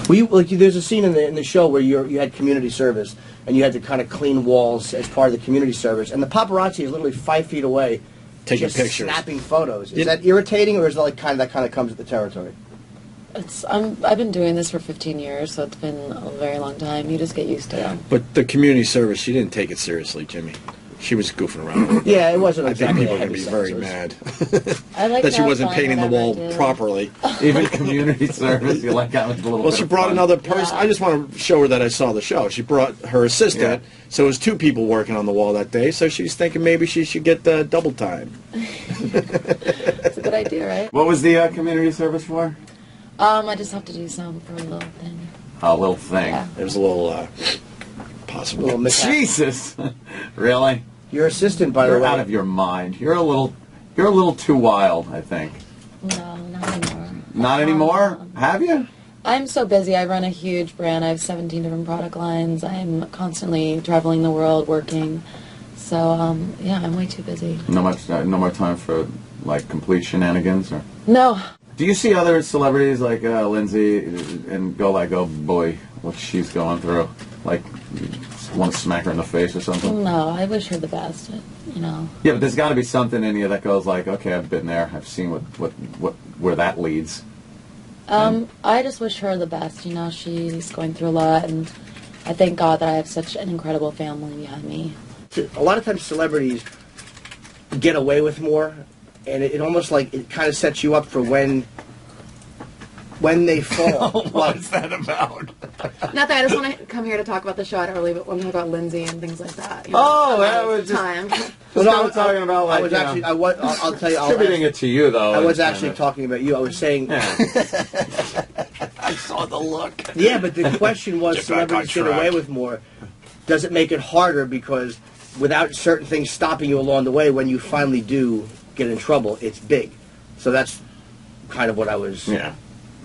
There's a scene in the show where you had community service and you had to kind of clean walls as part of the community service, and the paparazzi is literally 5 feet away, taking just pictures, snapping photos. Is that irritating, or is that kind of comes with the territory? I've been doing this for 15 years, so it's been a very long time. You just get used to it. But the community service, she didn't take it seriously, Jimmy. She was goofing around. Yeah, it wasn't. I Exactly think people are going to be very mad I like that she wasn't painting the wall properly. Even community service, you like having a little. Well, she brought another person. Yeah. I just want to show her that I saw the show. She brought her assistant, so it was 2 people working on the wall that day. So she's thinking maybe she should get double time. It's a good idea, right? What was the community service for? I just have to do some for a little thing. A little thing. Yeah. There's a little possible. Jesus, really? Your assistant, by the way. You're out of your mind. You're a little too wild, I think. No, not anymore. Not anymore? Have you? I'm so busy. I run a huge brand. I have 17 different product lines. I'm constantly traveling the world, working. So, yeah, I'm way too busy. No more time for like complete shenanigans, or? No. Do you see other celebrities like Lindsay and go like, oh boy, what she's going through? Like, want to smack her in the face or something? No, I wish her the best. You know. Yeah, but there's got to be something in you that goes like, okay, I've been there. I've seen where that leads. I just wish her the best. You know, she's going through a lot, and I thank God that I have such an incredible family behind me. A lot of times celebrities get away with more, and it almost like it kind of sets you up for when they fall. What's that about? Nothing. I just want to come here to talk about the show. I don't really want to talk about Lindsay and things like that. You know, oh, that was just time. I was talking about like. I'll tell you. Attributing it to you though. I was actually talking about you. I was saying. Yeah. I saw the look. Yeah, but the question was, celebrities get away with more. Does it make it harder because without certain things stopping you along the way, when you finally do get in trouble, it's big. So that's kind of what I was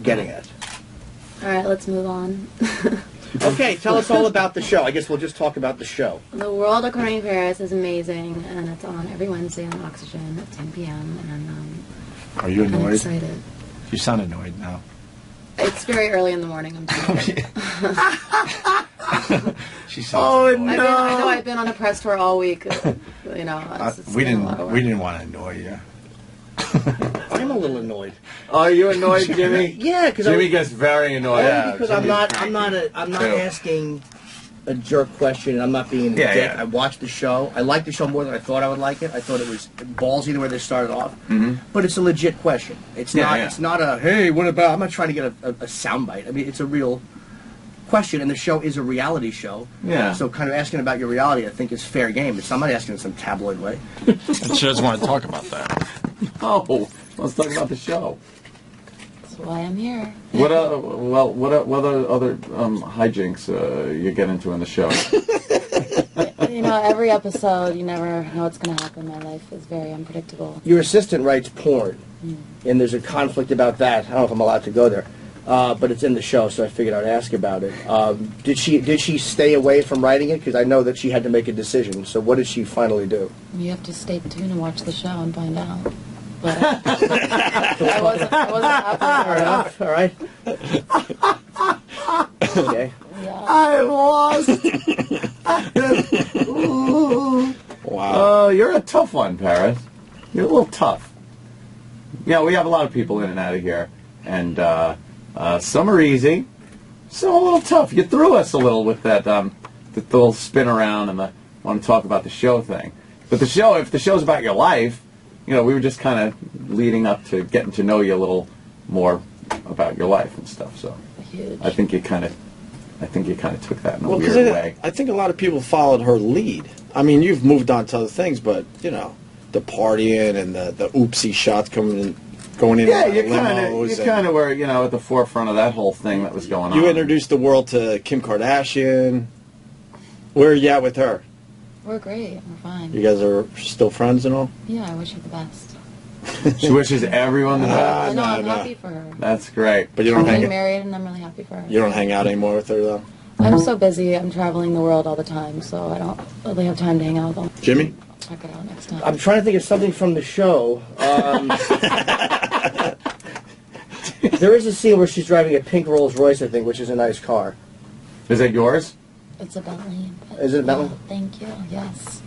getting at. All right, let's move on. Okay, tell us all about the show. I guess we'll just talk about the show. The World According to Paris is amazing, and it's on every Wednesday on Oxygen at 10 p.m. And are you annoyed? I'm excited. You sound annoyed now. It's very early in the morning. I'm tired. She sounds annoyed. I know I've been on a press tour all week. You know, we didn't want to annoy you. I'm a little annoyed. Are you annoyed, Jimmy? Yeah, because Jimmy gets very annoyed. Yeah, because I'm not asking a jerk question, and I'm not being a dick. Yeah. I watched the show. I liked the show more than I thought I would like it. I thought it was ballsy the way they started off, but it's a legit question. It's not. It's not a hey, what about? I'm not trying to get a soundbite. I mean, it's a real question, and the show is a reality show. Yeah. So kind of asking about your reality, I think, is fair game. I'm not asking in some tabloid way. She doesn't want to talk about that. Oh, let's talk about the show. That's why I'm here. What other hijinks you get into in the show? You know, every episode, you never know what's going to happen. My life is very unpredictable. Your assistant writes porn, and there's a conflict about that. I don't know if I'm allowed to go there. But it's in the show, so I figured I'd ask about it. Did she stay away from writing it? Because I know that she had to make a decision. So what did she finally do? You have to stay tuned and watch the show and find out. But I wasn't happy. All right. Okay. Yeah. I lost. Wow. Oh, you're a tough one, Paris. You're a little tough. Yeah, we have a lot of people in and out of here, and some are easy, some a little tough. You threw us a little with that the little spin around and the want to talk about the show thing. But the show, if the show's about your life, you know, we were just kind of leading up to getting to know you a little more about your life and stuff. So Huge. I think you kind of took that in a weird way. I think a lot of people followed her lead. I mean, you've moved on to other things, but you know, the partying and the oopsie shots going in. Yeah, you kind of were, you know, at the forefront of that whole thing that was going on. You introduced the world to Kim Kardashian. Where are you at with her? We're great. We're fine. You guys are still friends and all? Yeah, I wish her the best. She wishes everyone the best. No, I'm happy for her. That's great. But you don't We're married, and I'm really happy for her. You don't hang out anymore with her, though? I'm so busy. I'm traveling the world all the time, so I don't really have time to hang out with them. Jimmy? Check it out next time. I'm trying to think of something from the show. There is a scene where she's driving a pink Rolls Royce, I think, which is a nice car. Is that yours? It's a Bentley. Is it a Bentley? Thank you. Yes.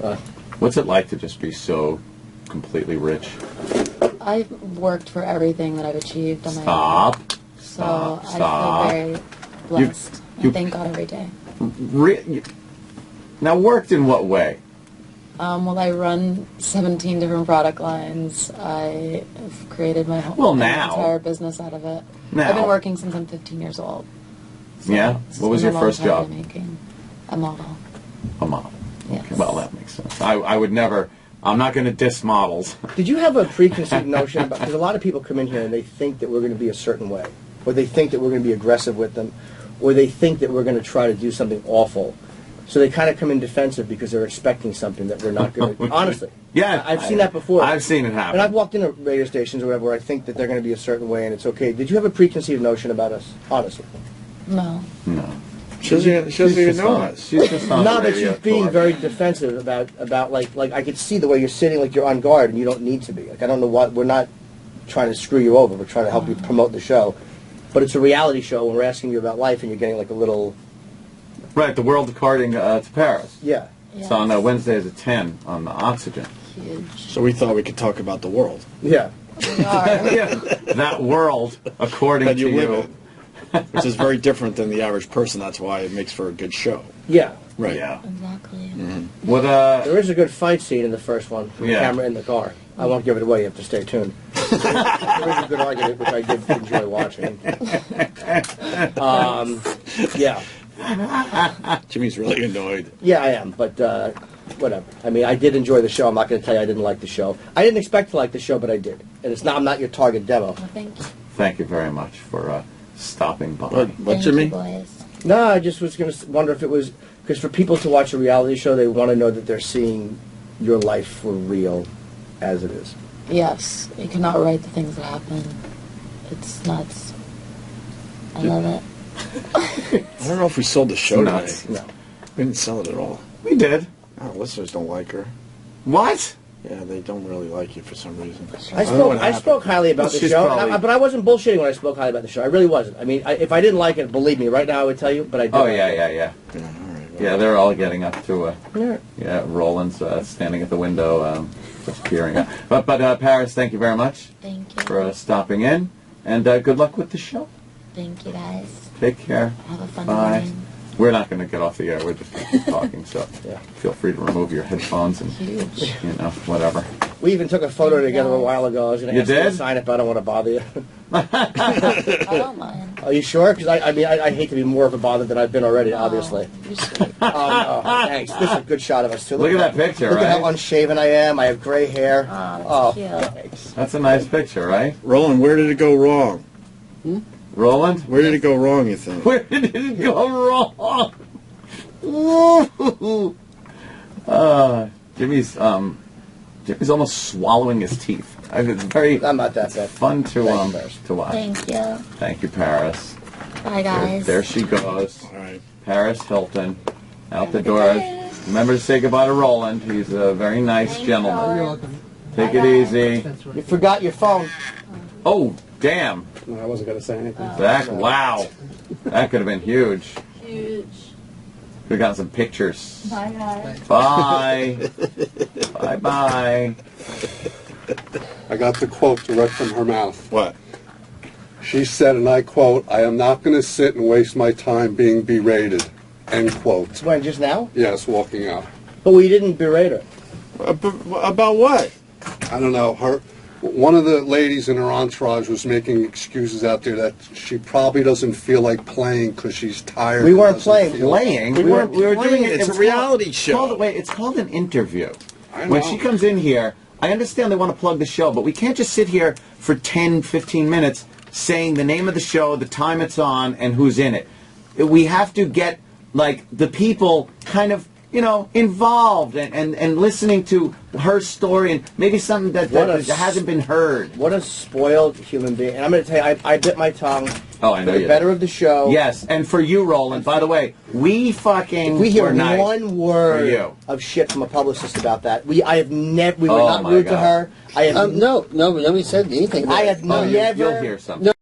What's it like to just be so completely rich? I've worked for everything that I've achieved on my Stop. own. So Stop. I feel very blessed. I thank God every day. Now, worked in what way? Well, I run 17 different product lines. I have created my whole entire business out of it. Now. I've been working since I'm 15 years old. So Yeah? What was your first job? A model. A model. Yes. Okay, well, that makes sense. I would never... I'm not going to diss models. Did you have a preconceived notion about... Because a lot of people come in here and they think that we're going to be a certain way. Or they think that we're going to be aggressive with them. Or they think that we're going to try to do something awful. So they kind of come in defensive because they're expecting something that we're not going to... Honestly. Yeah. I've seen that before. I've seen it happen. And I've walked into radio stations or whatever where I think that they're going to be a certain way and it's okay. Did you have a preconceived notion about us? Honestly. No. No. She doesn't even know us. She's just on No, the but radio she's being tour. very defensive about like I could see the way you're sitting, like you're on guard, and you don't need to be. Like I don't know what we're not trying to screw you over. We're trying to help you promote the show, but it's a reality show, and we're asking you about life, and you're getting like a little Right, the world according to Paris. yeah. Yes. It's on Wednesdays at 10 on the Oxygen. Huge. So we thought we could talk about the world. Yeah. We are. Yeah. That world according That to you live you. in. Which is very different than the average person. That's why it makes for a good show. Yeah. Right. Yeah. Exactly. What, There is a good fight scene in the first one. With Yeah. the camera in the car. I won't give it away. You have to stay tuned. There is a good argument, which I did enjoy watching. Yeah. Jimmy's really annoyed. Yeah, I am, but whatever. I mean, I did enjoy the show. I'm not going to tell you I didn't like the show. I didn't expect to like the show, but I did. And it's not. I'm not your target demo. Well, thank you. Thank you very much for stopping by. What, Thank Jimmy? you, boys. No, I just was going to wonder if it was because for people to watch a reality show, they want to know that they're seeing your life for real, as it is. Yes. You cannot write the things that happen. It's nuts. I love it. I don't know if we sold the show Nuts. today. No. We didn't sell it at all. We did. Our listeners don't like her. What? Yeah, they don't really like you for some reason. I spoke highly about the She's show, probably- but I wasn't bullshitting when I spoke highly about the show. I really wasn't. I mean, if I didn't like it, believe me, right now I would tell you. But I did. Oh, like yeah, it. yeah. Yeah, all right. Well, Yeah, they're all getting up to, Yeah. Roland's standing at the window, just peering out. But Paris, thank you very much Thank you. for stopping in, and good luck with the show. Thank you, guys. Take care. Have a fun Bye. evening. We're not going to get off the air. We're just going to keep talking, so Yeah. feel free to remove your headphones and, Huge. whatever. We even took a photo together a while ago. I was going to You ask you to did? sign it, but I don't want to bother you. I don't mind. Are you sure? Because I hate to be more of a bother than I've been already, obviously. Oh, you're sweet. Thanks. This is a good shot of us, too. Look at that picture, Look at right? how unshaven I am. I have gray hair. Oh, that's cute. Thanks. That's a nice picture, right? Roland, where did it go wrong? Roland? Where did it go wrong, you think? Where did it go wrong? Jimmy's almost swallowing his teeth. It's very I'm not that bad. fun to Thanks, Paris. to watch. Thank you. Thank you, Paris. Bye, guys. There she goes. All right. Paris Hilton, out the Have a door. good day. Remember to say goodbye to Roland. He's a very nice Thank you, gentleman. Roland. Take Bye, it guys. easy. You forgot your phone. Oh, damn. No, I wasn't going to say anything. Wow. That could have been huge. Huge. We got some pictures. Bye, guys. Bye. Bye-bye. I got the quote direct from her mouth. What? She said, and I quote, "I am not going to sit and waste my time being berated." End quote. When, just now? Yes, walking out. But we didn't berate her. About what? I don't know. One of the ladies in her entourage was making excuses out there that she probably doesn't feel like playing because she's tired. We and weren't doesn't playing. feel- Playing? We were doing playing. it. It's a was reality called- show. It's called an interview. I When know. she comes in here, I understand they want to plug the show, but we can't just sit here for 10, 15 minutes saying the name of the show, the time it's on, and who's in it. We have to get, like, the people kind of, involved and listening to her story and maybe something that hasn't been heard. What a spoiled human being. And I'm going to tell you, I bit my tongue. Oh, I know for the you better did. of the show. Yes, and for you, Roland, by the way, we fucking If we hear were nice one for word you. of shit from a publicist about that, we were Oh, not my rude to God. her. I have No, nobody said anything. I have Oh, never. you'll hear something. No,